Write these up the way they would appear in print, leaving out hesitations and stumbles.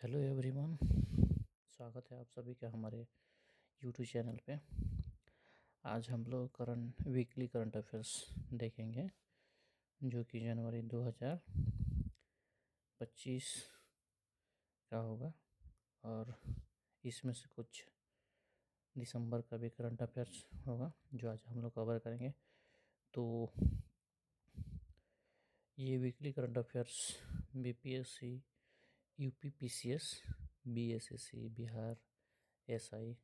Hello everyone, स्वागत है आप सभी का हमारे यूट्यूब चैनल पे। आज हम लोग वीकली करंट अफेयर्स देखेंगे जो कि जनवरी 2025 का होगा और इसमें से कुछ दिसंबर का भी करंट अफेयर्स होगा जो आज हम लोग कवर करेंगे। तो ये weekly current affairs BPSC, UPPCS, BSSC, Bihar SI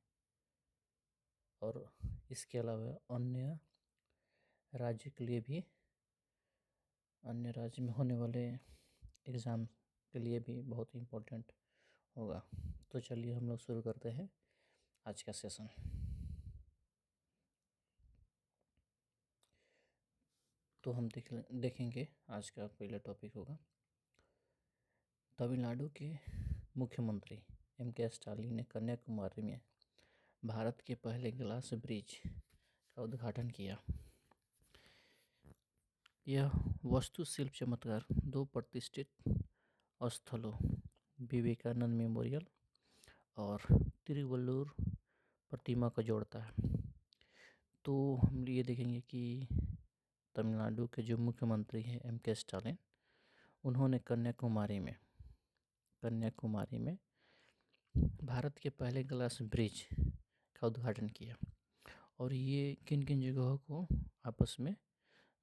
और इसके अलावा अन्य राज्य के लिए भी, अन्य राज्य में होने वाले एग्ज़ाम के लिए भी बहुत इम्पोर्टेंट होगा। तो चलिए हम लोग शुरू करते हैं आज का सेशन। तो हम देखेंगे आज का पहला टॉपिक होगा तमिलनाडु के मुख्यमंत्री M.K. स्टालिन ने कन्याकुमारी में भारत के पहले ग्लास ब्रिज का उद्घाटन किया। यह वास्तुशिल्प चमत्कार दो प्रतिष्ठित स्थलों विवेकानंद मेमोरियल और तिरुवल्लुवर प्रतिमा को जोड़ता है। तो हम ये देखेंगे कि तमिलनाडु के जो मुख्यमंत्री हैं M.K. स्टालिन, उन्होंने कन्याकुमारी में भारत के पहले ग्लास ब्रिज का उद्घाटन किया और ये किन किन जगहों को आपस में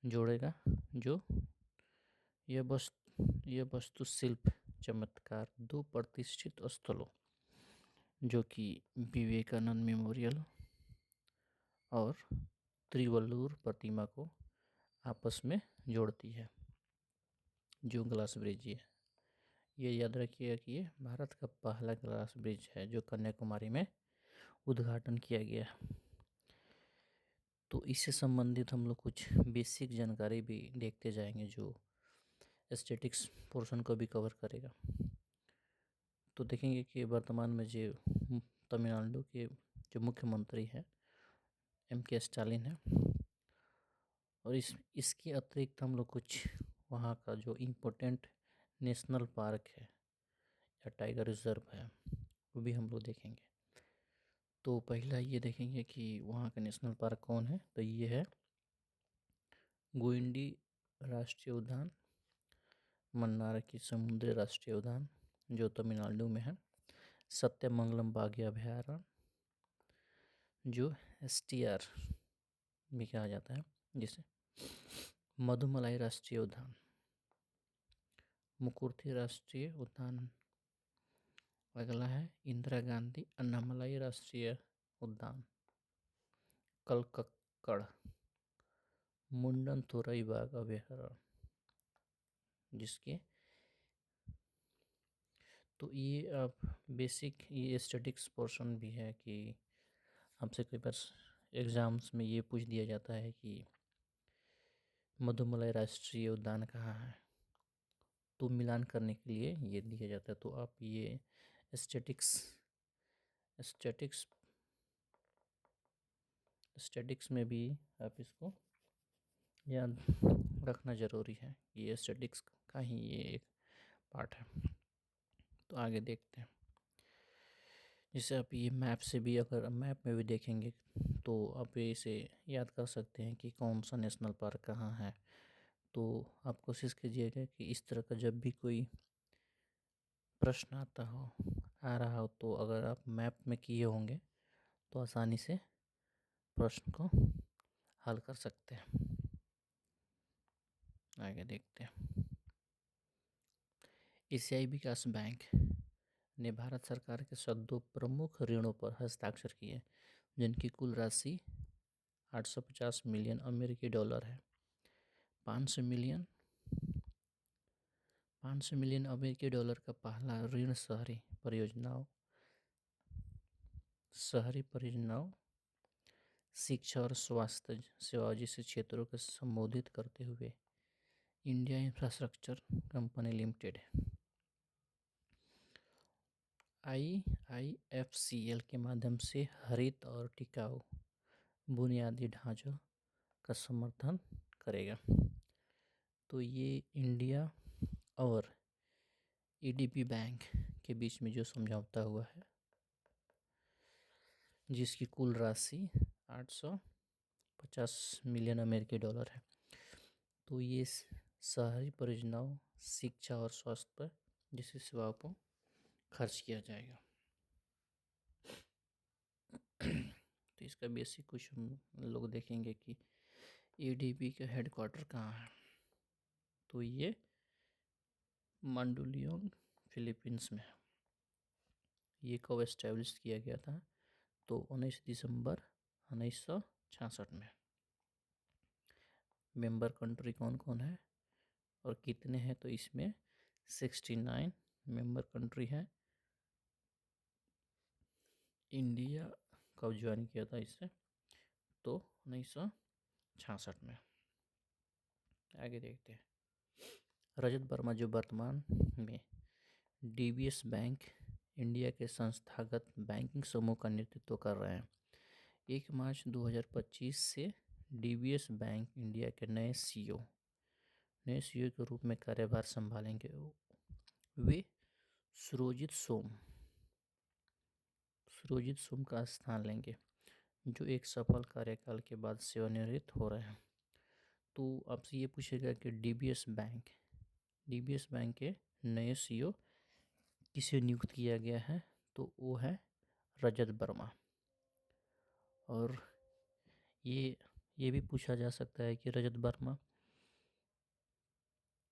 जोड़ेगा, जो यह वास्तुशिल्प चमत्कार दो प्रतिष्ठित स्थलों जो कि विवेकानंद मेमोरियल और तिरुवल्लुवर प्रतिमा को आपस में जोड़ती है। जो ग्लास ब्रिज ये याद रखिएगा कि ये भारत का पहला ग्लास ब्रिज है जो कन्याकुमारी में उद्घाटन किया गया। तो इससे संबंधित हम लोग कुछ बेसिक जानकारी भी देखते जाएंगे जो स्टैटिक्स पोर्शन को भी कवर करेगा। तो देखेंगे कि वर्तमान में जो तमिलनाडु के जो मुख्यमंत्री हैं M.K. स्टालिन है और इसके अतिरिक्त हम लोग कुछ वहाँ का जो इम्पोर्टेंट नेशनल पार्क है या टाइगर रिजर्व है वो भी हम लोग देखेंगे। तो पहला ये देखेंगे कि वहाँ का नेशनल पार्क कौन है। तो ये है गोइंडी राष्ट्रीय उद्यान, मन्नार की समुद्री राष्ट्रीय उद्यान जो तमिलनाडु में है, सत्यमंगलम बाघ अभयारण्य जो STR भी कहा जाता है, जिसे मधुमलाई राष्ट्रीय उद्यान, मुकुर्थी राष्ट्रीय उद्यान, अगला है इंदिरा गांधी अन्नामलाई राष्ट्रीय उद्यान, कलकक्कड़ मुंडनथोरई बाघ अभयारण्य जिसके। तो ये अब बेसिक ये स्टैटिक्स पोर्शन भी है कि हमसे कई बार एग्ज़ाम्स में ये पूछ दिया जाता है कि मधुमलाई राष्ट्रीय उद्यान कहाँ है, तो मिलान करने के लिए ये दिया जाता है। तो आप ये स्टैटिक्स में भी आप इसको याद रखना ज़रूरी है। ये स्टैटिक्स का ही ये एक पार्ट है। तो आगे देखते हैं। जैसे आप ये मैप से भी, अगर मैप में भी देखेंगे तो आप इसे याद कर सकते हैं कि कौन सा नेशनल पार्क कहाँ है। तो आप कोशिश कीजिएगा कि इस तरह का जब भी कोई प्रश्न आ रहा हो तो अगर आप मैप में किए होंगे तो आसानी से प्रश्न को हल कर सकते हैं। आगे देखते हैं। एशियाई विकास बैंक ने भारत सरकार के साथ दो प्रमुख ऋणों पर हस्ताक्षर किए जिनकी कुल राशि 850 मिलियन अमेरिकी डॉलर है। 500 मिलियन अमेरिकी डॉलर का पहला ऋण शहरी परियोजनाओं, शिक्षा और स्वास्थ्य सेवा जैसे क्षेत्रों को संबोधित करते हुए India infrastructure company limited IIFCL के माध्यम से हरित और टिकाऊ बुनियादी ढांचों का समर्थन करेगा। तो ये इंडिया और EDB बैंक के बीच में जो समझौता हुआ है, जिसकी कुल राशि 850 मिलियन अमेरिकी डॉलर है। तो ये शहरी परियोजनाओं, शिक्षा और स्वास्थ्य पर जैसी सेवाओं पर खर्च किया जाएगा। तो इसका बेसिक कुछ हम लोग देखेंगे कि एडीबी का हेडक्वार्टर कहाँ है। तो ये मांडुलियोंग फिलीपींस में है। ये कब एस्टेब्लिश किया गया था? तो 19 दिसंबर 1966 में। मेंबर कंट्री कौन कौन है और कितने हैं? तो इसमें 69 मेंबर कंट्री है। इंडिया कब ज्वाइन किया था इसे? तो 1966 में। आगे देखते हैं। रजत वर्मा जो वर्तमान में डीबीएस बैंक इंडिया के संस्थागत बैंकिंग समूह का नेतृत्व कर रहे हैं, 1 मार्च 2025 से डीबीएस बैंक इंडिया के नए सीईओ के रूप में कार्यभार संभालेंगे। वे सुरजीत सोम का स्थान लेंगे, जो एक सफल कार्यकाल के बाद सेवानिवृत्त हो रहे हैं। तो आपसे ये पूछेगा कि डीबीएस बैंक के नए सीईओ किसे नियुक्त किया गया है? तो वो है रजत वर्मा। और ये भी पूछा जा सकता है कि रजत वर्मा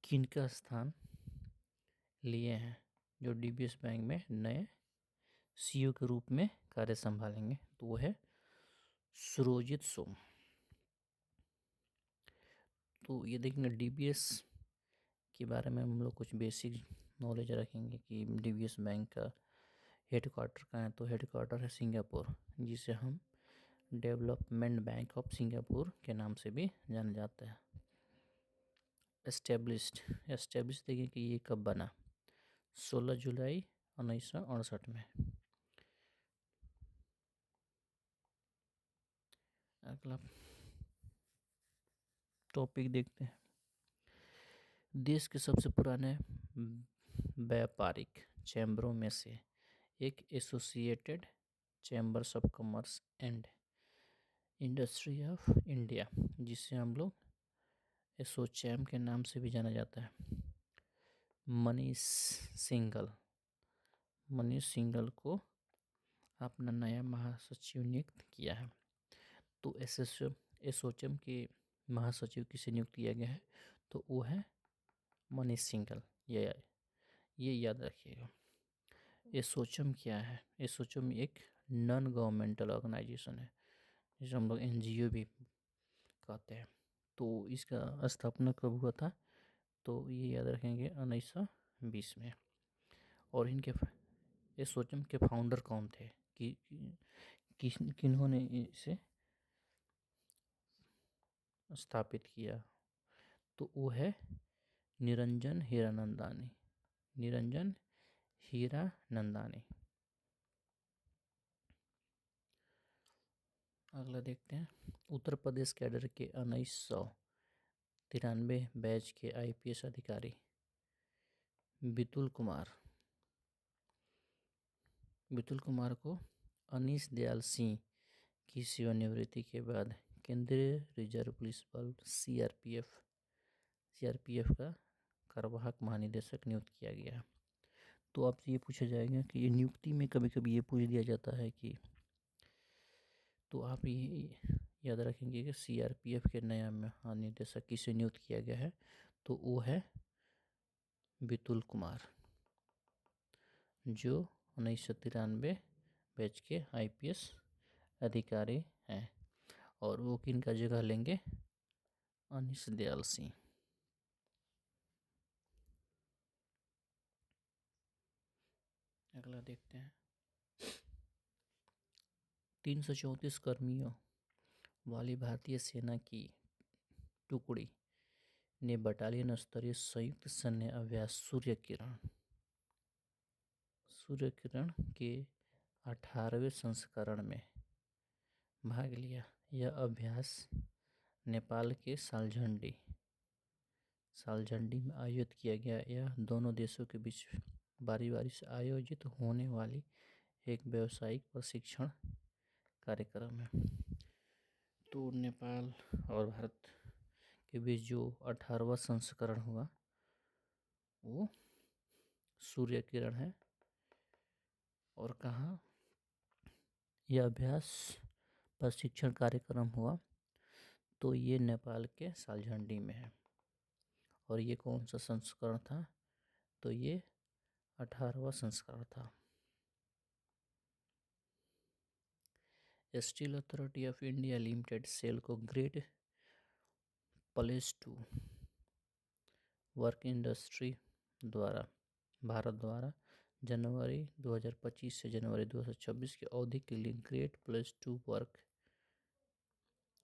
किनका स्थान लिए हैं जो डीबीएस बैंक में नए सीईओ के रूप में कार्य संभालेंगे? तो वो है सुरजीत सोम। तो ये देखेंगे डीबीएस के बारे में हम लोग कुछ बेसिक नॉलेज रखेंगे कि डीबीएस बैंक का हेडक्वार्टर कहाँ है। तो हेडक्वार्टर है सिंगापुर, जिसे हम डेवलपमेंट बैंक ऑफ सिंगापुर के नाम से भी जाना जाता है। एस्टेब्लिश देखें कि ये कब बना? 16 जुलाई 1968 में। अगला टॉपिक देखते हैं। देश के सबसे पुराने व्यापारिक चैम्बरों में से एक associated chambers of commerce and industry of India, जिसे हम लोग एसोचैम के नाम से भी जाना जाता है, मनीष सिंघल को अपना नया महासचिव नियुक्त किया है। तो एसोचैम के महासचिव किसे नियुक्त किया गया है? तो वो है मनीष सिंघल। ये याद रखिएगा। एसोचैम क्या है? एसोचैम एक नॉन गवर्नमेंटल ऑर्गेनाइजेशन है, जिसे हम लोग एनजीओ भी कहते हैं। तो इसका स्थापना कब हुआ था? तो ये याद रखेंगे 1920 में। और एसोचैम के फाउंडर कौन थे कि किन्होंने इसे स्थापित किया? तो वो है निरंजन हीरानंदानी। अगला देखते हैं। उत्तर प्रदेश कैडर के 1993 बैच के आईपीएस अधिकारी बितुल कुमार को अनीश दयाल सिंह की सेवानिवृत्ति के बाद केंद्रीय रिजर्व पुलिस बल सीआरपीएफ का कार्यवाहक महानिदेशक नियुक्त किया गया। तो आपसे ये पूछा जाएगा कि ये नियुक्ति में कभी कभी ये पूछ दिया जाता है कि, तो आप ये याद रखेंगे कि सीआरपीएफ के नया महानिदेशक किसे नियुक्त किया गया है? तो वो है बितुल कुमार, जो 1993 बैच के आईपीएस अधिकारी हैं। और वो किनका जगह लेंगे? अनीश दयाल सिंह। अगला देखते हैं। 334 कर्मियों वाली भारतीय सेना की टुकड़ी ने बटालियन स्तरीय संयुक्त सैन्य अभ्यास सूर्य किरण के 18वें संस्करण में भाग लिया। यह अभ्यास नेपाल के सालझंडी में आयोजित किया गया। यह दोनों देशों के बीच बारी बारी से आयोजित होने वाली एक व्यावसायिक प्रशिक्षण कार्यक्रम है। तो नेपाल और भारत के बीच जो 18वां संस्करण हुआ वो सूर्य किरण है। और कहाँ यह अभ्यास प्रशिक्षण कार्यक्रम हुआ, तो ये नेपाल के सालझंडी में है। और ये कौन सा संस्करण था, तो ये 18वां संस्करण था। Steel authority of India limited sail को great place to work industry द्वारा भारत द्वारा जनवरी 2025 से जनवरी 2026 की अवधि के लिए ग्रेट प्लेस टू वर्क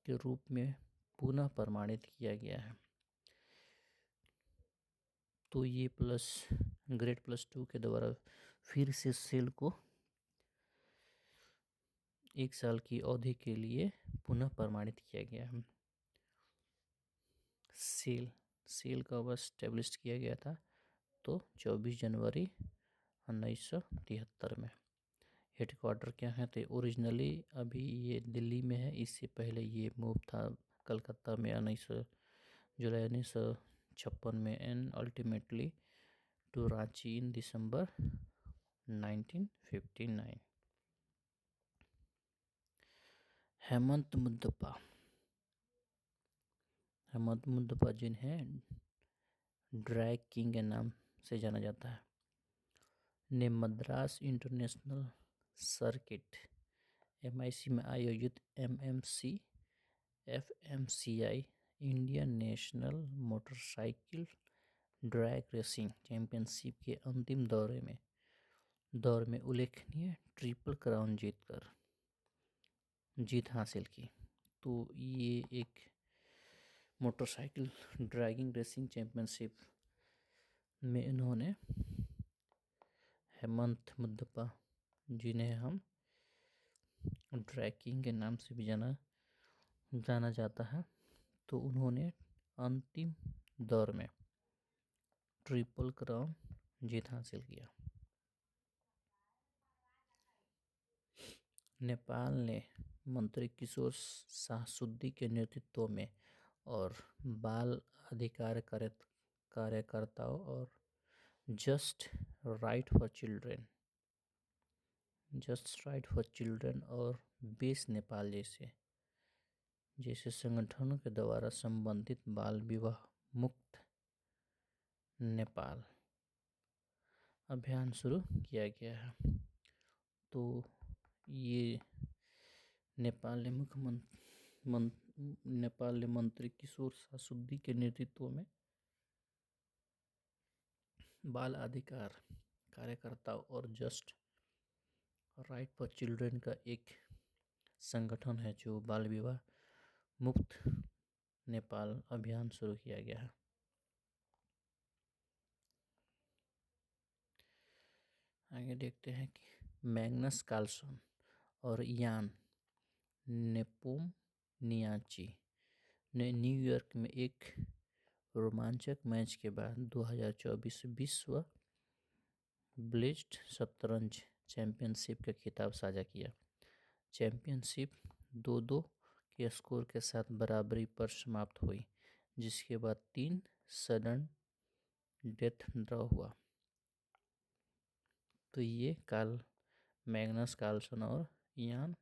के रूप में पुनः प्रमाणित किया गया है। तो ये ग्रेट प्लस 2 के द्वारा फिर से सेल को 1 साल की अवधि के लिए पुनः प्रमाणित किया गया है। सेल कब एस्टेब्लिश किया गया था, तो 24 जनवरी 1973 में। हेडक्वार्टर क्या है, तो ओरिजिनली अभी ये दिल्ली में है, इससे पहले ये मूव था कलकत्ता में 19 जुलाई 1956 में, एंड अल्टीमेटली टू रांची इन दिसंबर 1959। हेमंत मुद्दप्पा जिन्हें ड्रैग किंग के नाम से जाना जाता है, ने मद्रास इंटरनेशनल सर्किट MIC में आयोजित MMC FMCI Indian national motorcycle drag racing championship के अंतिम दौर में उल्लेखनीय ट्रिपल क्राउन जीत हासिल की। तो ये एक मोटरसाइकिल ड्रैगिंग रेसिंग चैंपियनशिप में इन्होंने हेमंत मुद्दप्पा, जिन्हें हम ड्रैगिंग के नाम से भी जाना जाता है, तो उन्होंने अंतिम दौर में ट्रिपल क्राउन जीत हासिल किया। नेपाल ने मंत्री किशोर शाहसुद्दी के नेतृत्व में और बाल अधिकार कार्यकर्ताओं और जस्ट राइट फॉर चिल्ड्रन और बेस नेपाल जैसे संगठनों के द्वारा संबंधित बाल विवाह मुक्त नेपाल अभियान शुरू किया गया है। तो ये नेपाल ने मंत्री किशोर शाहसुद्दी के नेतृत्व में बाल अधिकार कार्यकर्ताओं और जस्ट राइट फॉर चिल्ड्रन का एक संगठन है, जो बाल विवाह मुक्त नेपाल अभियान शुरू किया गया है। आगे देखते हैं कि मैग्नस कार्लसन और यान नेपोमनियाची ने न्यूयॉर्क में एक रोमांचक मैच के बाद 2024 विश्व ब्लिट्ज शतरंज चैंपियनशिप का खिताब साझा किया। चैंपियनशिप 2-2 के स्कोर के साथ बराबरी पर समाप्त हुई, जिसके बाद 3 सडन डेथ ड्रॉ हुआ। तो ये मैग्नस कार्लसन और यान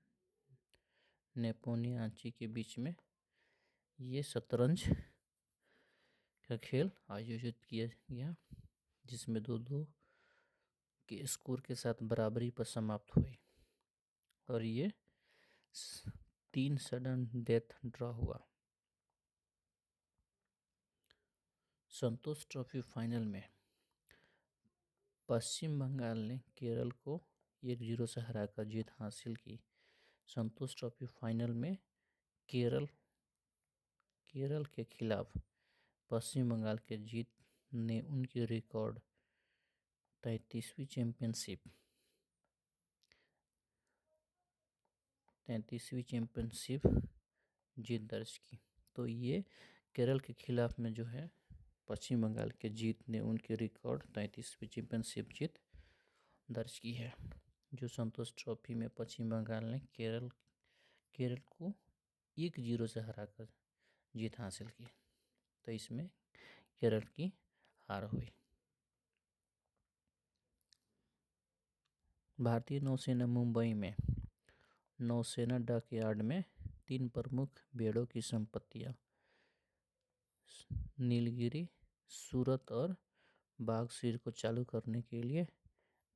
नेपोनियाची के बीच में ये शतरंज का खेल आयोजित किया गया, जिसमें 2-2 के स्कोर के साथ बराबरी पर समाप्त हुई और ये 3 सडन डेथ ड्रॉ हुआ। संतोष ट्रॉफी फाइनल में पश्चिम बंगाल ने केरल को 1-0 से हराकर जीत हासिल की। संतोष ट्रॉफी फाइनल में केरल के खिलाफ पश्चिम बंगाल के जीत ने उनकी रिकॉर्ड 33वीं चैंपियनशिप जीत दर्ज की। तो ये केरल के खिलाफ में जो है पश्चिम बंगाल के जीत ने उनकी रिकॉर्ड 33वीं चैंपियनशिप जीत दर्ज की है। जो संतोष ट्रॉफी में पश्चिम बंगाल ने केरल को 1-0 से हराकर जीत हासिल की, तो इसमें केरल की हार हुई। भारतीय नौसेना मुंबई में नौसेना डॉकयार्ड में 3 प्रमुख बेड़ों की संपत्तियां नीलगिरी, सूरत और बागसीर को चालू करने के लिए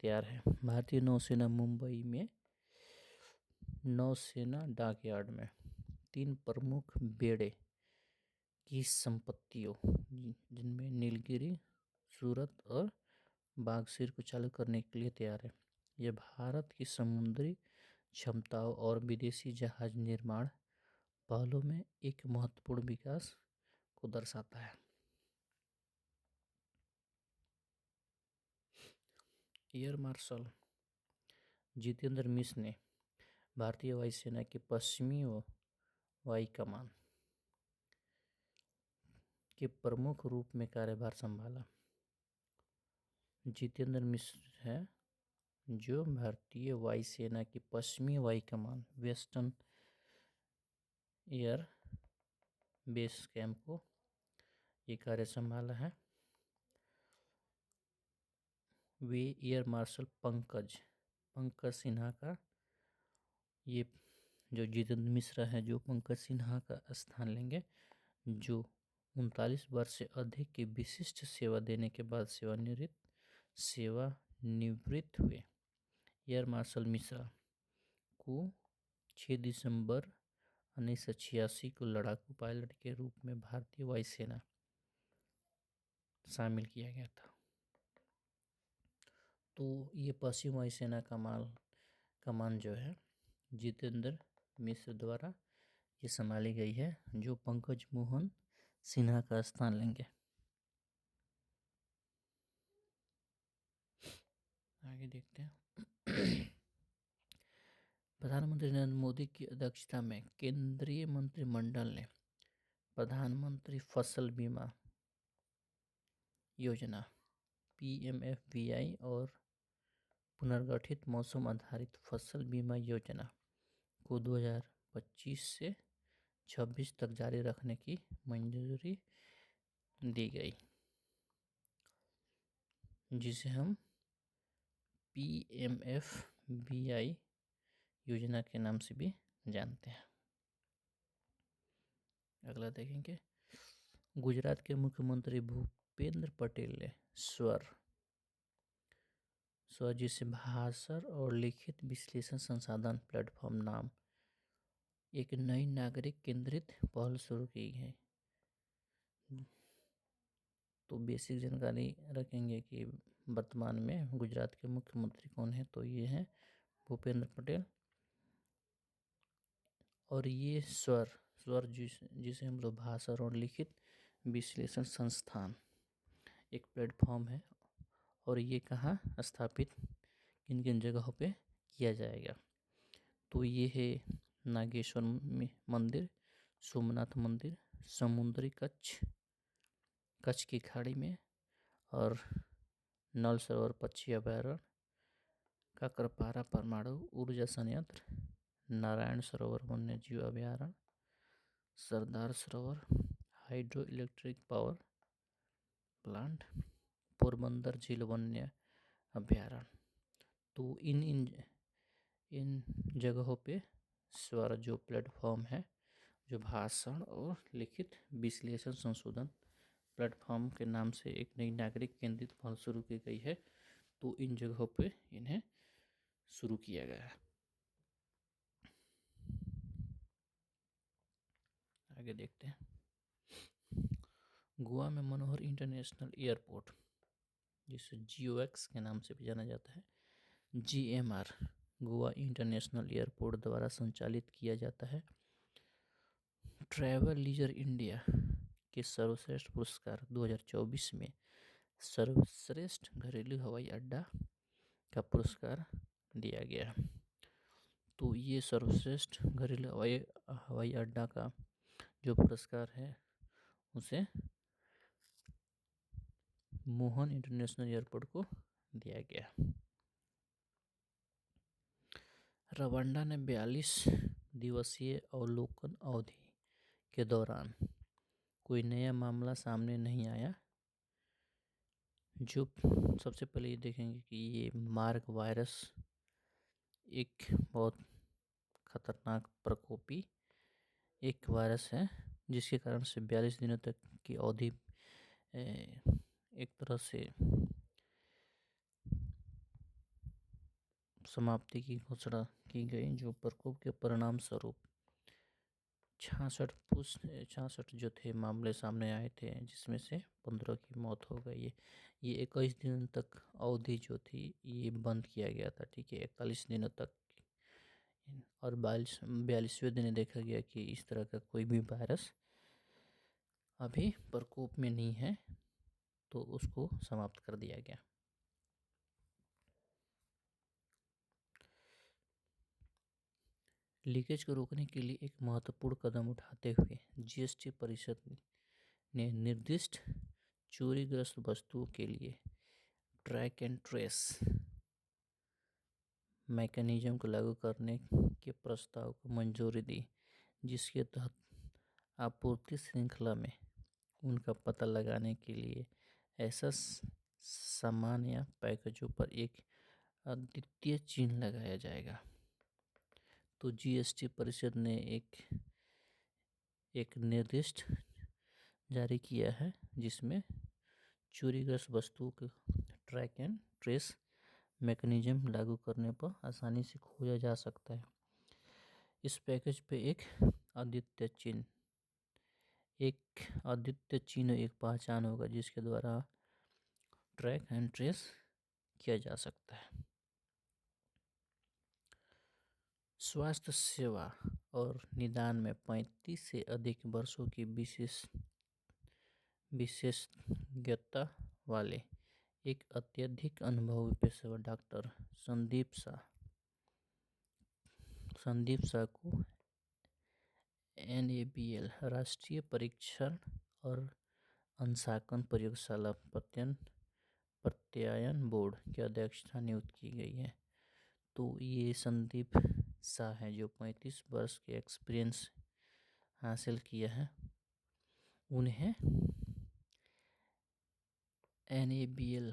तैयार है। भारतीय नौसेना मुंबई में नौसेना डॉकयार्ड में 3 प्रमुख बेड़े की संपत्तियों जिनमें नीलगिरी, सूरत और बागसीर को चालू करने के लिए तैयार है। यह भारत की समुद्री क्षमताओं और विदेशी जहाज निर्माण पहलों में एक महत्वपूर्ण विकास को दर्शाता है। एयर मार्शल जितेंद्र मिश्र ने भारतीय वायुसेना की पश्चिमी वायु कमान के प्रमुख रूप में कार्यभार संभाला। जितेंद्र मिश्र है जो भारतीय वायुसेना की पश्चिमी वायु कमान वेस्टर्न एयर बेस कैंप को ये कार्य संभाला है। वे एयर मार्शल पंकज सिन्हा का ये जो जितेंद्र मिश्रा है जो पंकज सिन्हा का स्थान लेंगे, जो 39 वर्ष से अधिक की विशिष्ट सेवा देने के बाद सेवानिवृत्त हुए। एयर मार्शल मिश्रा को 6 दिसंबर 1986 को लड़ाकू पायलट के रूप में भारतीय वायुसेना शामिल किया गया था। तो ये पश्चिम वायुसेना कमान जो है जितेंद्र मिश्र द्वारा ये संभाली गई है, जो पंकज मोहन सिन्हा का स्थान लेंगे। आगे देखते हैं। प्रधानमंत्री नरेंद्र मोदी की अध्यक्षता में केंद्रीय मंत्रिमंडल ने प्रधानमंत्री फसल बीमा योजना PMFBI और पुनर्गठित मौसम आधारित फसल बीमा योजना को 2025 से 26 तक जारी रखने की मंजूरी दी गई, जिसे हम PMFBI योजना के नाम से भी जानते हैं। अगला देखेंगे। गुजरात के मुख्यमंत्री भूपेंद्र पटेल ने स्वर जिसे भाषण और लिखित विश्लेषण संसाधन प्लेटफॉर्म नाम एक नई नागरिक केंद्रित पहल शुरू की है। तो बेसिक जानकारी रखेंगे कि वर्तमान में गुजरात के मुख्यमंत्री कौन है, तो ये हैं भूपेंद्र पटेल। और ये स्वर जिसे हम लोग भाषण और लिखित विश्लेषण संस्थान एक प्लेटफॉर्म है, और ये कहाँ स्थापित किन किन जगहों पे किया जाएगा। तो ये है नागेश्वर मंदिर, सोमनाथ मंदिर, समुद्री कच्छ की खाड़ी में, और नल सरोवर पक्षी अभयारण्य, काकरपारा परमाणु ऊर्जा संयंत्र, नारायण सरोवर वन्यजीव अभयारण्य, Sardar Sarovar hydro electric power plant, Porbandar झील वन्य अभयारण्य। तो इन जगहों पे स्वर जो प्लेटफॉर्म है, जो भाषण और लिखित विश्लेषण संशोधन प्लेटफॉर्म के नाम से एक नई नागरिक केंद्रित पहल शुरू की गई है। तो इन जगहों पे इन्हें शुरू किया गया है। आगे देखते हैं। गोवा में मनोहर इंटरनेशनल एयरपोर्ट, जिसे GOX के नाम से भी जाना जाता है, GMR गोवा इंटरनेशनल एयरपोर्ट द्वारा संचालित किया जाता है। ट्रैवल लीजर इंडिया के सर्वश्रेष्ठ पुरस्कार 2024 में सर्वश्रेष्ठ घरेलू हवाई अड्डा का पुरस्कार दिया गया। तो ये सर्वश्रेष्ठ घरेलू हवाई अड्डा का जो पुरस्कार है उसे मोहन इंटरनेशनल एयरपोर्ट को दिया गया। रवांडा ने 42 दिवसीय अवलोकन अवधि के दौरान कोई नया मामला सामने नहीं आया। जो सबसे पहले ये देखेंगे कि ये मार्ग वायरस एक बहुत खतरनाक प्रकोपी एक वायरस है, जिसके कारण से 42 दिनों तक की अवधि एक तरह से समाप्ति की घोषणा की गई, जो प्रकोप के परिणाम स्वरूप 66 जो थे मामले सामने आए थे, जिसमें से 15 की मौत हो गई है। ये 21 दिन तक अवधि जो थी ये बंद किया गया था, ठीक है, 41 दिनों तक। और 42वें दिन देखा गया कि इस तरह का कोई भी वायरस अभी प्रकोप में नहीं है, तो उसको समाप्त कर दिया गया। लीकेज को रोकने के लिए एक महत्वपूर्ण कदम उठाते हुए जीएसटी परिषद ने निर्दिष्ट चोरीग्रस्त वस्तुओं के लिए ट्रैक एंड ट्रेस मैकेनिज्म को लागू करने के प्रस्ताव को मंजूरी दी, जिसके तहत आपूर्ति श्रृंखला में उनका पता लगाने के लिए ऐसा सामान या पैकेजों पर एक अद्वितीय चिन्ह लगाया जाएगा। तो जीएसटी परिषद ने एक निर्दिष्ट जारी किया है, जिसमें चोरीग्रस्त वस्तुओं के ट्रैक एंड ट्रेस मैकेनिज्म लागू करने पर आसानी से खोजा जा सकता है। इस पैकेज पे एक अद्वितीय चिन्ह एक पहचान होगा, जिसके द्वारा ट्रैक एंड ट्रेस किया जा सकता है। स्वास्थ्य सेवा और निदान में 35 से अधिक वर्षों की विशेषज्ञता वाले एक अत्यधिक अनुभवी पेशेवर डॉक्टर संदीप शाह को NABL राष्ट्रीय परीक्षण और अंशांकन प्रयोगशाला प्रत्यायन बोर्ड के अध्यक्षता नियुक्त की गई है। तो ये संदीप शाह है, जो 35 वर्ष के एक्सपीरियंस हासिल किया है। उन्हें NABL,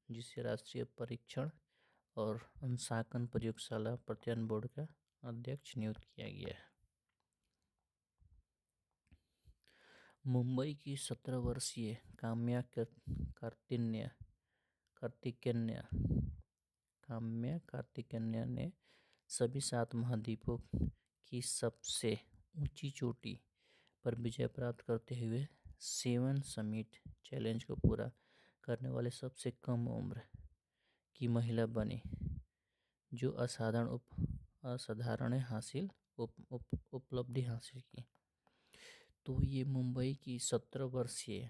जिसे राष्ट्रीय परीक्षण और अंशांकन प्रयोगशाला प्रत्यायन बोर्ड का अध्यक्ष नियुक्त किया गया है। मुंबई की 17 वर्षीय काम्या कार्तिकेयन ने सभी 7 महाद्वीपों की सबसे ऊंची चोटी पर विजय प्राप्त करते हुए 7 समिट चैलेंज को पूरा करने वाले सबसे कम उम्र की महिला बनी, जो असाधारण उपलब्धि हासिल की। तो ये मुंबई की 17 वर्षीय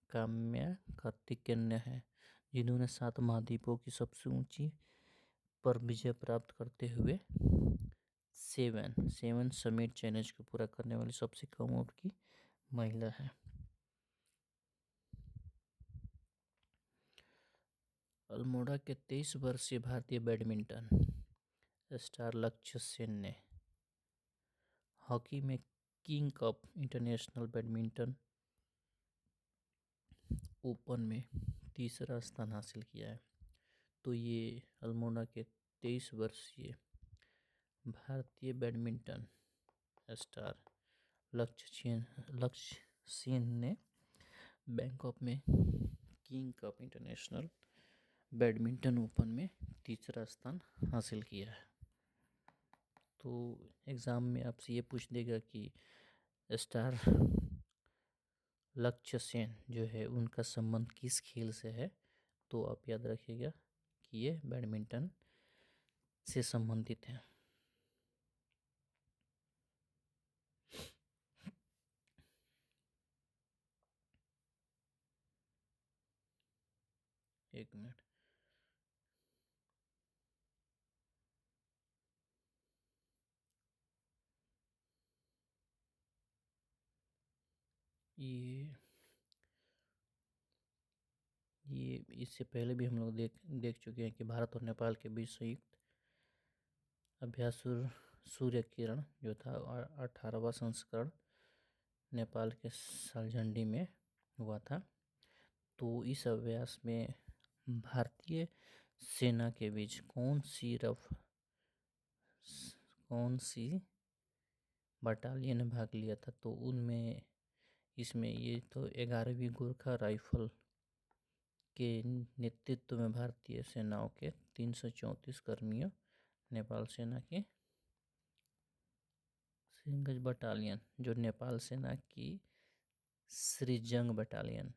काम्या कार्तिकेयन है, जिन्होंने 7 महाद्वीपों की सबसे ऊंची पर विजय प्राप्त करते हुए 7 समिट चैलेंज को पूरा करने वाली सबसे कम उम्र की महिला है। अल्मोड़ा के 23 वर्षीय भारतीय बैडमिंटन स्टार लक्ष्य सेन ने हॉकी में king cup international badminton open में तीसरा स्थान हासिल किया है। तो ये अल्मोड़ा के 23 वर्षीय भारतीय बैडमिंटन स्टार लक्ष्य सेन ने बैंकॉक में king cup international badminton open में तीसरा स्थान हासिल किया है। तो एग्ज़ाम में आपसे ये पूछ देगा कि स्टार लक्ष्य सेन जो है उनका संबंध किस खेल से है, तो आप याद रखिएगा कि ये बैडमिंटन से संबंधित है। एक मिनट, ये ये इससे पहले भी हम लोग देख चुके हैं कि भारत और नेपाल के बीच संयुक्त अभ्यास सूर्य किरण जो था 18वां संस्करण नेपाल के सालझंडी में हुआ था। तो इस अभ्यास में भारतीय सेना के बीच कौन सी बटालियन ने भाग लिया था, तो उनमें इसमें ये तो 11वीं गोरखा राइफल के नेतृत्व में भारतीय सेनाओं के 334 कर्मियों, नेपाल सेना के सिंगज बटालियन जो नेपाल सेना की श्रीजंग बटालियन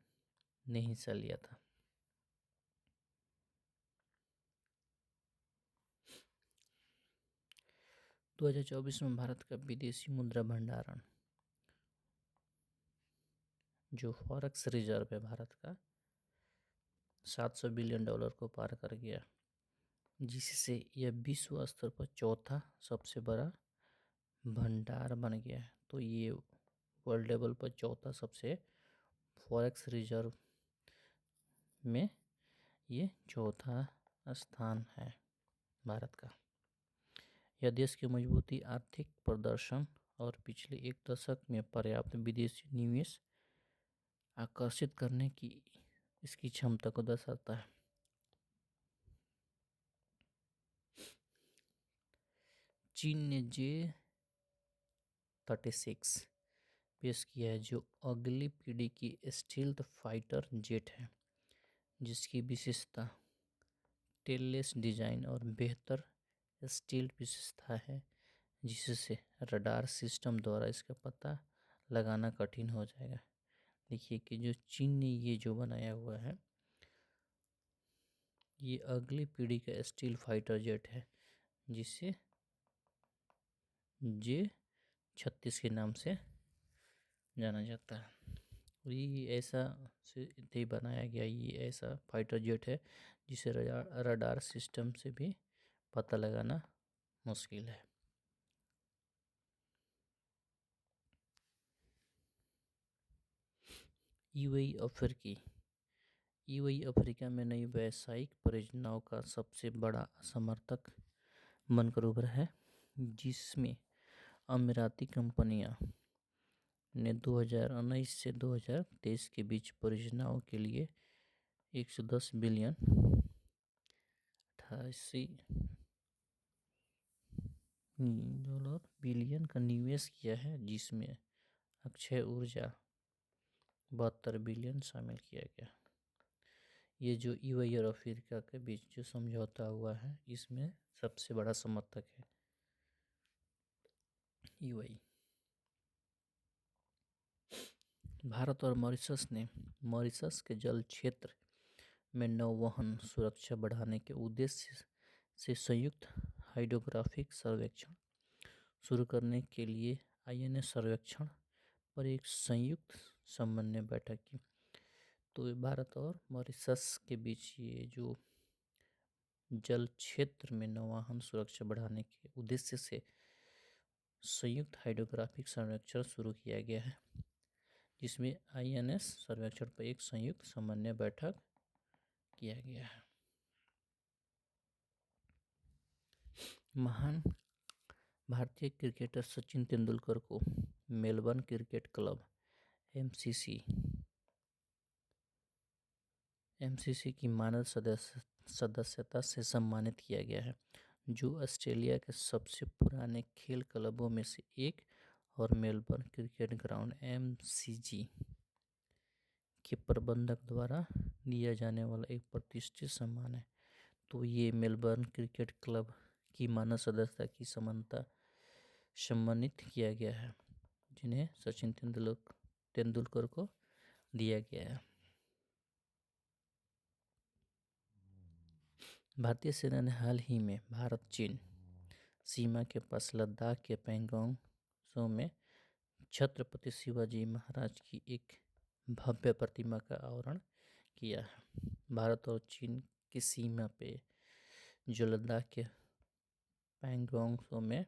ने हिस्सा लिया था। दो 2024 में भारत का विदेशी मुद्रा भंडारण जो फॉरेक्स रिजर्व है भारत का 700 बिलियन डॉलर को पार कर गया, जिससे यह विश्व स्तर पर चौथा सबसे बड़ा भंडार बन गया है। तो ये वर्ल्ड लेवल पर चौथा सबसे फॉरेक्स रिजर्व में ये चौथा स्थान है भारत का। यह देश की मजबूती, आर्थिक प्रदर्शन और पिछले एक दशक में पर्याप्त विदेशी निवेश आकर्षित करने की इसकी क्षमता को दर्शाता है। चीन ने J-36 पेश किया है जो अगली पीढ़ी की स्टील्थ फाइटर जेट है, जिसकी विशेषता टेललेस डिजाइन और बेहतर स्टील्थ विशेषता है, जिससे रडार सिस्टम द्वारा इसका पता लगाना कठिन हो जाएगा। देखिए कि जो चीन ने ये जो बनाया हुआ है ये अगली पीढ़ी का स्टील फाइटर जेट है, जिसे J-36 के नाम से जाना जाता है। और ये ऐसा से बनाया गया, ये ऐसा फाइटर जेट है जिसे रडार सिस्टम से भी पता लगाना मुश्किल है। यूएई अफ्रीका में नई व्यावसायिक परियोजनाओं का सबसे बड़ा समर्थक बनकर उभरा है, जिसमें अमीराती कंपनियां ने 2019 से 2023 के बीच परियोजनाओं के लिए 110 बिलियन 88 बिलियन का निवेश किया है, जिसमें अक्षय ऊर्जा 72 बिलियन शामिल किया गया। ये जो यूएई और अफ्रीका के बीच जो समझौता हुआ है इसमें सबसे बड़ा समर्थक है यूएई। भारत और मॉरिशस ने मॉरिशस के जल क्षेत्र में नौवहन सुरक्षा बढ़ाने के उद्देश्य से संयुक्त हाइड्रोग्राफिक सर्वेक्षण शुरू करने के लिए आईएनएस सर्वेक्षण पर एक संयुक्त समन्वय बैठक की। तो भारत और मॉरिशस के बीच ये जो जल क्षेत्र में नौवहन सुरक्षा बढ़ाने के उद्देश्य से संयुक्त हाइड्रोग्राफिक सर्वेक्षण शुरू किया गया है, जिसमें आईएनएस सर्वेक्षण पर एक संयुक्त समन्वय बैठक किया गया है। महान भारतीय क्रिकेटर सचिन तेंदुलकर को मेलबर्न क्रिकेट क्लब एमसीसी की मानद सदस्यता से सम्मानित किया गया है, जो ऑस्ट्रेलिया के सबसे पुराने खेल क्लबों में से एक और मेलबर्न क्रिकेट ग्राउंड एमसीजी के प्रबंधक द्वारा दिया जाने वाला एक प्रतिष्ठित सम्मान है। तो ये मेलबर्न क्रिकेट क्लब की मानद सदस्यता की समानता सम्मानित किया गया है, जिन्हें सचिन तेंदुलकर को दिया गया है। भारतीय सेना ने हाल ही में भारत चीन सीमा के पास लद्दाख के पैंगोंग त्सो में छत्रपति शिवाजी महाराज की एक भव्य प्रतिमा का अनावरण किया है। भारत और चीन की सीमा पे जो लद्दाख के पैंगोंग त्सो में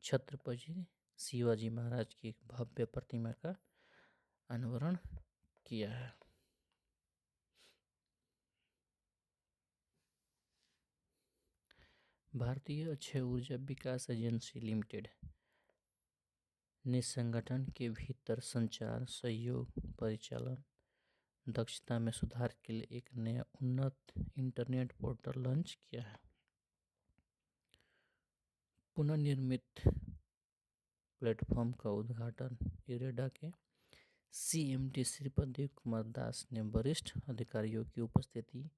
छत्रपति शिवाजी महाराज की एक भव्य प्रतिमा का अनावरण किया है। भारतीय अक्षय ऊर्जा विकास एजेंसी लिमिटेड ने संगठन के भीतर संचार, सहयोग, परिचालन दक्षता में सुधार के लिए एक नया उन्नत इंटरनेट पोर्टल लॉन्च किया है। पुनर्निर्मित प्लेटफॉर्म का उद्घाटन इरेडा के सीएमडी श्रीपद कुमार दास ने वरिष्ठ अधिकारियों की उपस्थिति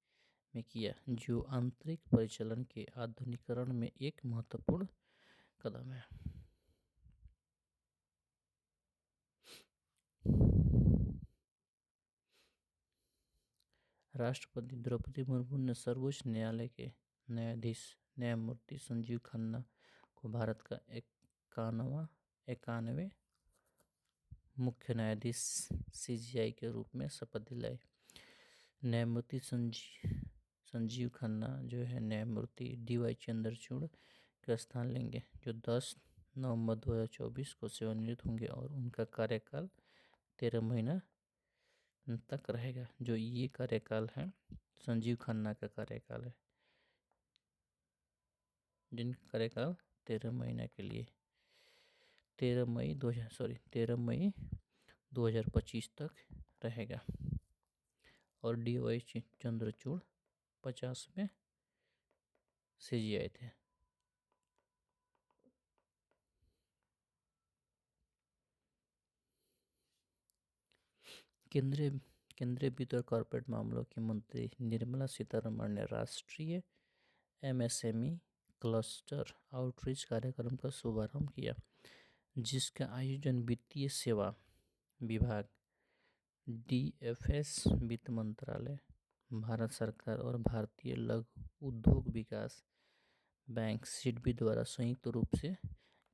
में किया, जो आंतरिक परिचालन के आधुनिकीकरण में एक महत्वपूर्ण कदम है। राष्ट्रपति द्रौपदी मुर्मू ने सर्वोच्च न्यायालय के न्यायाधीश न्यायमूर्ति संजीव खन्ना को भारत का 91वें मुख्य न्यायाधीश सीजेआई के रूप में शपथ दिलाई। न्यायमूर्ति संजीव खन्ना जो है न्यायमूर्ति डीवाई चंद्रचूड़ का स्थान लेंगे, जो 10 नवंबर 2024 को सेवानिवृत्त होंगे और उनका कार्यकाल 13 महीना तक रहेगा। जो ये कार्यकाल है संजीव खन्ना का कार्यकाल है, जिनका कार्यकाल 13 महीने के लिए 13 मई 2025 तक रहेगा। और डीवाई चंद्रचूड़ 50वें सीजेआई थे। केंद्रीय वित्त और कॉर्पोरेट मामलों की मंत्री निर्मला सीतारमण ने राष्ट्रीय एमएसएमई क्लस्टर आउटरीच कार्यक्रम का शुभारंभ किया, जिसका आयोजन वित्तीय सेवा विभाग, डीएफएस, वित्त मंत्रालय, भारत सरकार और भारतीय लघु उद्योग विकास बैंक सिडबी द्वारा संयुक्त रूप से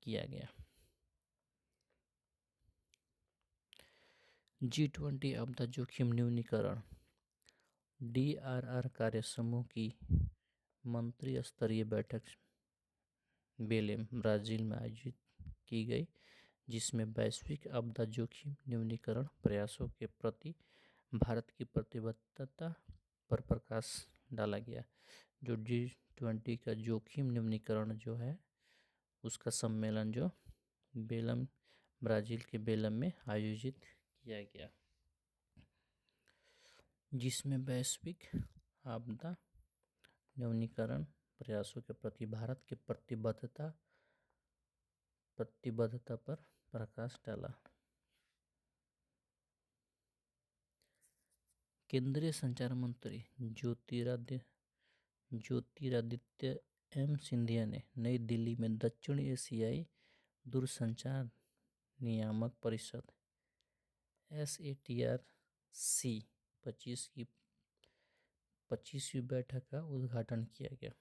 किया गया। G20 आपदा जोखिम न्यूनीकरण DRR कार्य समूह की मंत्री स्तरीय बैठक बेलेम, ब्राजील में आयोजित की गई, जिसमें वैश्विक आपदा जोखिम न्यूनीकरण प्रयासों के प्रति भारत की प्रतिबद्धता पर प्रकाश डाला गया। जो G20 का जोखिम न्यूनीकरण जो है उसका सम्मेलन जो बेलम, ब्राजील के बेलम में आयोजित किया गया, जिसमें वैश्विक आपदा न्यूनीकरण प्रयासों के प्रति भारत की प्रतिबद्धता पर प्रकाश डाला। केंद्रीय संचार मंत्री ज्योतिरादित्य एम सिंधिया ने नई दिल्ली में दक्षिण एशियाई दूरसंचार नियामक परिषद SATRC 25 की 25वीं बैठक का उद्घाटन किया गया।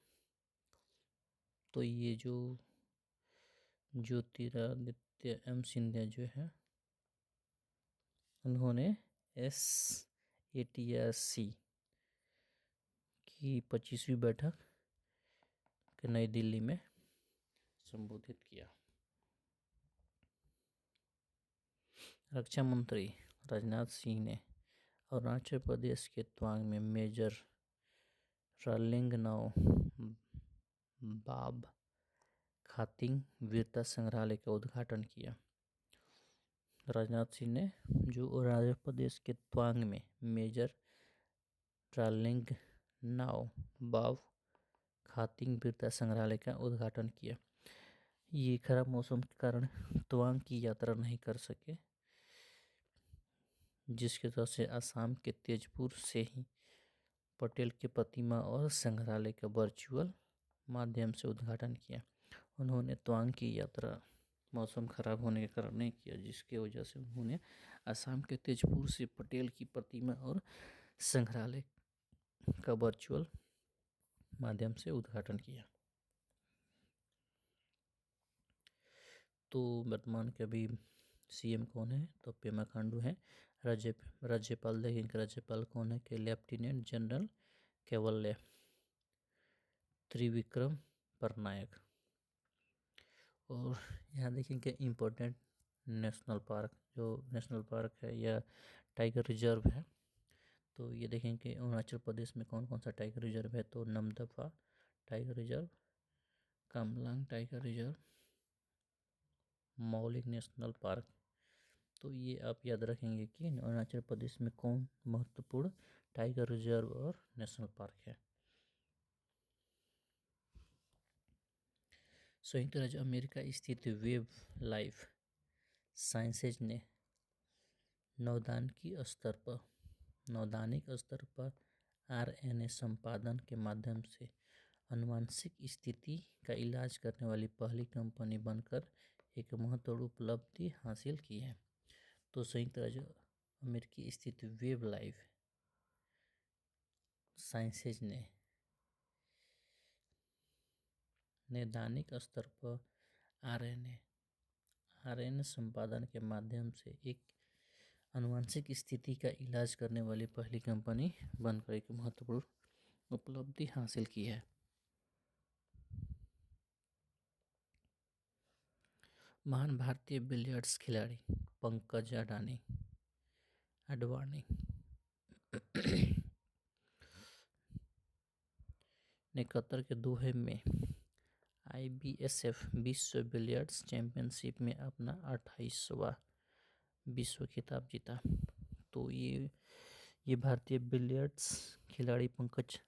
तो ये जो ज्योतिरादित्य एम सिंधिया जो है उन्होंने SATRC की 25वीं बैठक के नई दिल्ली में संबोधित किया। रक्षा मंत्री राजनाथ सिंह ने अरुणाचल प्रदेश के तवांग में मेजर रालिंगनाओ बाब खातिंग वीरता संग्रहालय का उद्घाटन किया। राजनाथ सिंह ने जो अरुणाचल प्रदेश के तवांग में मेजर रालिंगनाओ बाब खातिंग वीरता संग्रहालय का उद्घाटन किया। ये खराब मौसम के कारण तवांग की यात्रा नहीं कर सके, जिसके वजह से असम के तेजपुर से ही पटेल की प्रतिमा और संग्रहालय का वर्चुअल माध्यम से उद्घाटन किया। उन्होंने तवांग की यात्रा मौसम खराब होने के कारण नहीं किया, जिसके वजह से उन्होंने असम के तेजपुर से पटेल की प्रतिमा और संग्रहालय का वर्चुअल माध्यम से उद्घाटन किया। तो वर्तमान के अभी सीएम कौन है? तो पेमा खांडू है। राज्यपाल देखेंगे, राज्यपाल कौन है? कि लेफ्टिनेंट जनरल केवल्य त्रिविक्रम परनायक। और यहाँ देखेंगे इम्पोर्टेंट नेशनल पार्क है या टाइगर रिजर्व है। तो ये देखेंगे अरुणाचल प्रदेश में कौन कौन सा टाइगर रिजर्व है? तो Namdapha tiger reserve, Kamlang tiger reserve, Mouling national park. तो ये आप याद रखेंगे कि अरुणाचल प्रदेश में कौन महत्वपूर्ण टाइगर रिजर्व और नेशनल पार्क है। संयुक्त राज्य अमेरिका स्थित वेब लाइफ साइंसेज ने नैदानिक स्तर पर आरएनए संपादन के माध्यम से आनुवंशिक स्थिति का इलाज करने वाली पहली कंपनी बनकर एक महत्वपूर्ण उपलब्धि हासिल की है। तो संयुक्त राज्य अमेरिका स्थित वेब लाइफ साइंसेज ने नैदानिक स्तर पर आरएनए संपादन के माध्यम से एक आनुवंशिक स्थिति का इलाज करने वाली पहली कंपनी बनकर एक महत्वपूर्ण उपलब्धि हासिल की है। महान भारतीय बिलियर्ड्स खिलाड़ी पंकज अडवाणी ने कतर के दोहे में IBSF विश्व बिलियर्ड्स चैंपियनशिप में अपना 28वां विश्व खिताब जीता। तो ये भारतीय बिलियर्ड्स खिलाड़ी पंकज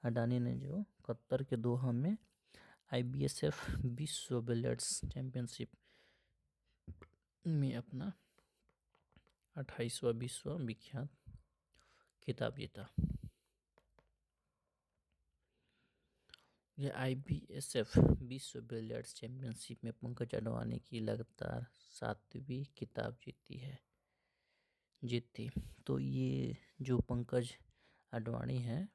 अडानी ने जो कतर के दोहा में IBSF विश्व बिलियर्ड्स चैंपियनशिप में अपना 28वां विश्व विख्यात खिताब जीता। यह IBSF विश्व बिलियर्ड्स चैंपियनशिप में पंकज अडवाणी की लगातार 7वीं खिताब जीती। तो ये जो पंकज अडवाणी है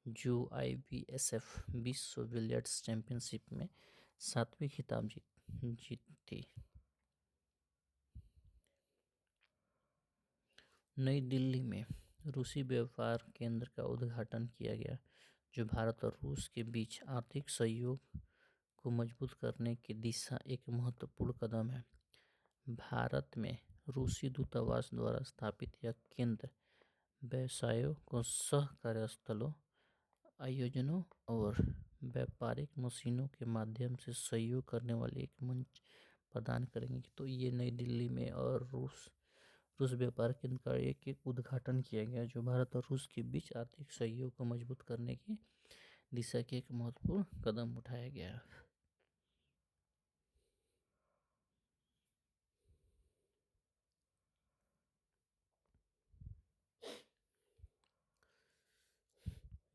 जो IBSF विश्व बिलियर्ड्स चैंपियनशिप में 7वीं खिताब जीती। नई दिल्ली में रूसी व्यापार केंद्र का उद्घाटन किया गया, जो भारत और रूस के बीच आर्थिक सहयोग को मजबूत करने की दिशा एक महत्वपूर्ण कदम है। भारत में रूसी दूतावास द्वारा स्थापित यह केंद्र व्यवसायों को सह कार्यस्थलों, आयोजनों और व्यापारिक मशीनों के माध्यम से सहयोग करने वाले एक मंच प्रदान करेंगे। तो ये नई दिल्ली में और रूस व्यापार केंद्र का एक उद्घाटन किया गया, जो भारत और रूस के बीच आर्थिक सहयोग को मजबूत करने की दिशा के एक महत्वपूर्ण कदम उठाया गया।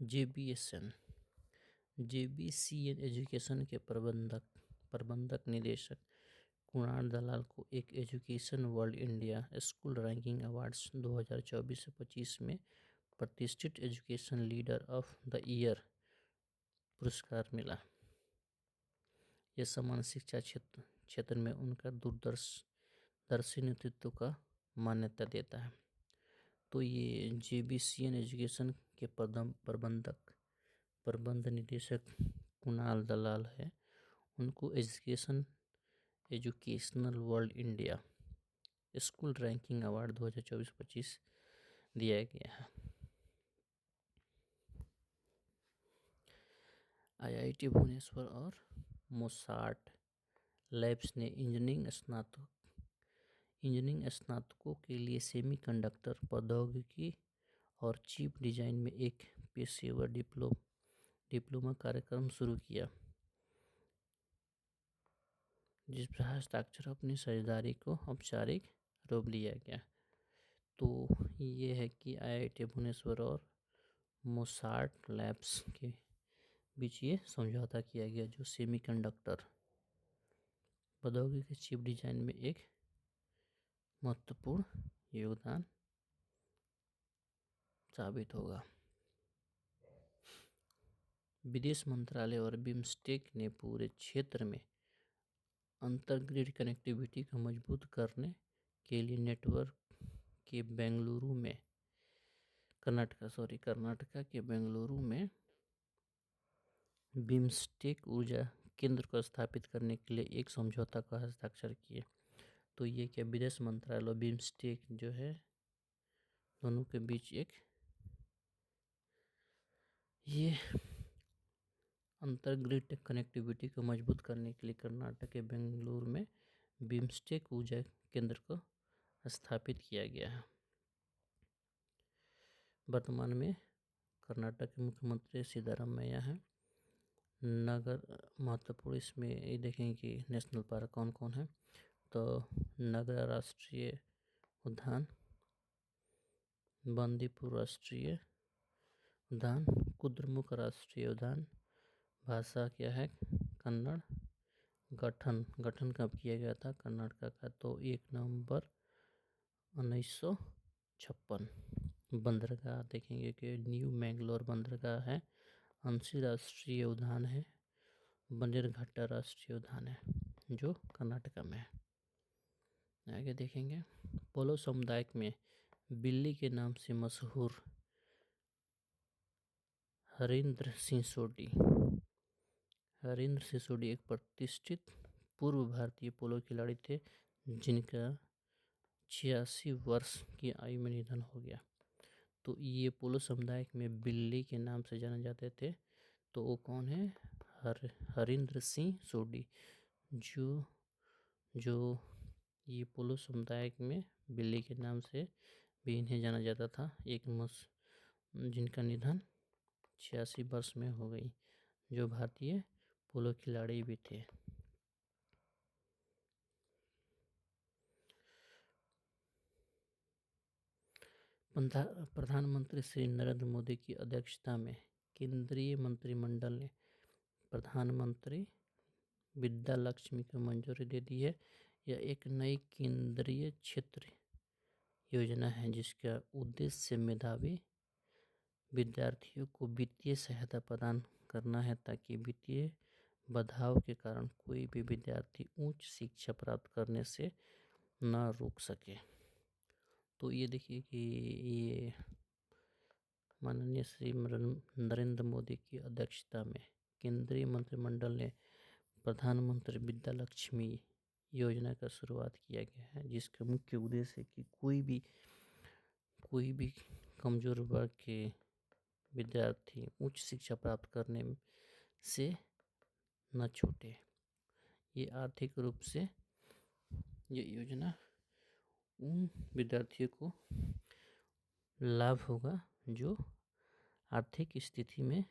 JBCN एजुकेशन के प्रबंधक निदेशक कुणाल दलाल को एक education world India school ranking awards 2024-25 में प्रतिष्ठित education leader of the year पुरस्कार मिला। यह सम्मान शिक्षा क्षेत्र में उनका दूरदर्शी नेतृत्व का मान्यता देता है। तो ये JBCN एजुकेशन के प्रबंध निदेशक कुणाल दलाल है, उनको educational world India school ranking award 2024-25 दिया गया है। IIT भुवनेश्वर और मोसार्ट लैब्स ने इंजीनियरिंग स्नातकों के लिए सेमीकंडक्टर प्रौद्योगिकी और चिप डिजाइन में एक पेशेवर डिप्लोमा कार्यक्रम शुरू किया, जिस पर हस्ताक्षर अपनी साझेदारी को औपचारिक रूप लिया गया। तो ये है कि IIT भुवनेश्वर और मोसार्ट लैब्स के बीच ये समझौता किया गया, जो सेमीकंडक्टर प्रौद्योगिकी चिप डिजाइन में एक महत्वपूर्ण योगदान साबित होगा। विदेश मंत्रालय और बिम्स्टेक ने पूरे क्षेत्र में अंतर्ग्रिड कनेक्टिविटी को मजबूत करने के लिए नेटवर्क के कर्नाटका के बेंगलुरु में बिम्स्टेक ऊर्जा केंद्र को स्थापित करने के लिए एक समझौता का हस्ताक्षर किए। तो ये क्या विदेश मंत्रालय और बिम्स्टेक जो है दोनों के बीच एक ये अंतर्ग्रिड कनेक्टिविटी को मजबूत करने के लिए कर्नाटक के बेंगलुरु में बिम्स्टेक ऊर्जा केंद्र को स्थापित किया गया है। वर्तमान में कर्नाटक के मुख्यमंत्री सिद्धारमैया हैं। नगर महत्वपूर्ण इसमें ये देखेंगे कि नेशनल पार्क कौन कौन है। तो नगर राष्ट्रीय उद्यान, बंदीपुर राष्ट्रीय उद्यान, कुद्रेमुख राष्ट्रीय उद्यान। भाषा क्या है? कन्नड़। गठन कब किया गया था कर्नाटक का? तो 1 नवंबर 1956। बंदरगाह देखेंगे कि न्यू मैंगलोर बंदरगाह है। अंशी राष्ट्रीय उद्यान है। बन्नेरघट्टा राष्ट्रीय उद्यान है जो कर्नाटक में है। आगे देखेंगे पोलो समुदाय में बिल्ली के नाम से मशहूर हरिंद्र सिंह सोढी एक प्रतिष्ठित पूर्व भारतीय पोलो खिलाड़ी थे जिनका 86 वर्ष की आयु में निधन हो गया। तो ये पोलो समुदाय में बिल्ली के नाम से जाने जाते थे। तो वो कौन है? हरिंद्र सिंह सोढी, जो ये पोलो समुदाय में बिल्ली के नाम से भी इन्हें जाना जाता था। जिनका निधन 86 वर्ष में हो गई, जो भारतीय पोलो खिलाड़ी भी थे। प्रधानमंत्री श्री नरेंद्र मोदी की अध्यक्षता में केंद्रीय मंत्रिमंडल ने प्रधानमंत्री विद्या लक्ष्मी को मंजूरी दे दी है। यह एक नई केंद्रीय क्षेत्र योजना है जिसका उद्देश्य मेधावी विद्यार्थियों को वित्तीय सहायता प्रदान करना है ताकि वित्तीय बाधाओं के कारण कोई भी विद्यार्थी उच्च शिक्षा प्राप्त करने से न रुक सके। तो ये देखिए कि ये माननीय श्री नरेंद्र मोदी की अध्यक्षता में केंद्रीय मंत्रिमंडल ने प्रधानमंत्री विद्या लक्ष्मी योजना का शुरुआत किया गया है, जिसका मुख्य उद्देश्य है कि कोई भी कमजोर वर्ग के विद्यार्थी उच्च शिक्षा प्राप्त करने से न छूटे। ये आर्थिक रूप से ये योजना उन विद्यार्थियों को लाभ होगा जो आर्थिक स्थिति में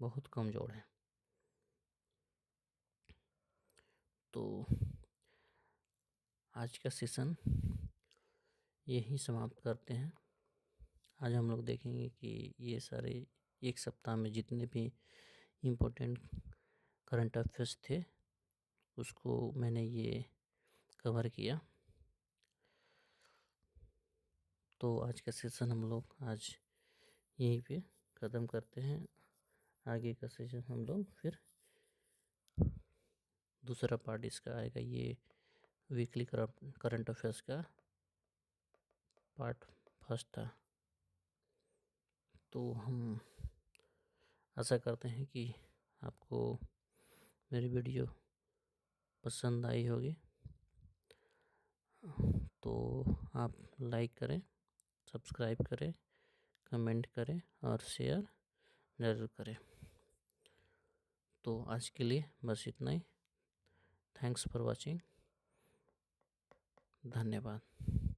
बहुत कमजोर है। तो आज का सेशन यही समाप्त करते हैं। आज हम लोग देखेंगे कि ये सारे एक सप्ताह में जितने भी इम्पोर्टेंट करंट अफेयर्स थे उसको मैंने ये कवर किया। तो आज का सेशन हम लोग आज यहीं पे ख़त्म करते हैं। आगे का सेशन हम लोग फिर दूसरा पार्ट इसका आएगा। ये वीकली करंट अफेयर्स का पार्ट फर्स्ट था। तो हम आशा करते हैं कि आपको मेरी वीडियो पसंद आई होगी। तो आप लाइक करें, सब्सक्राइब करें, कमेंट करें और शेयर ज़रूर करें। तो आज के लिए बस इतना ही। Thanks for watching. धन्यवाद।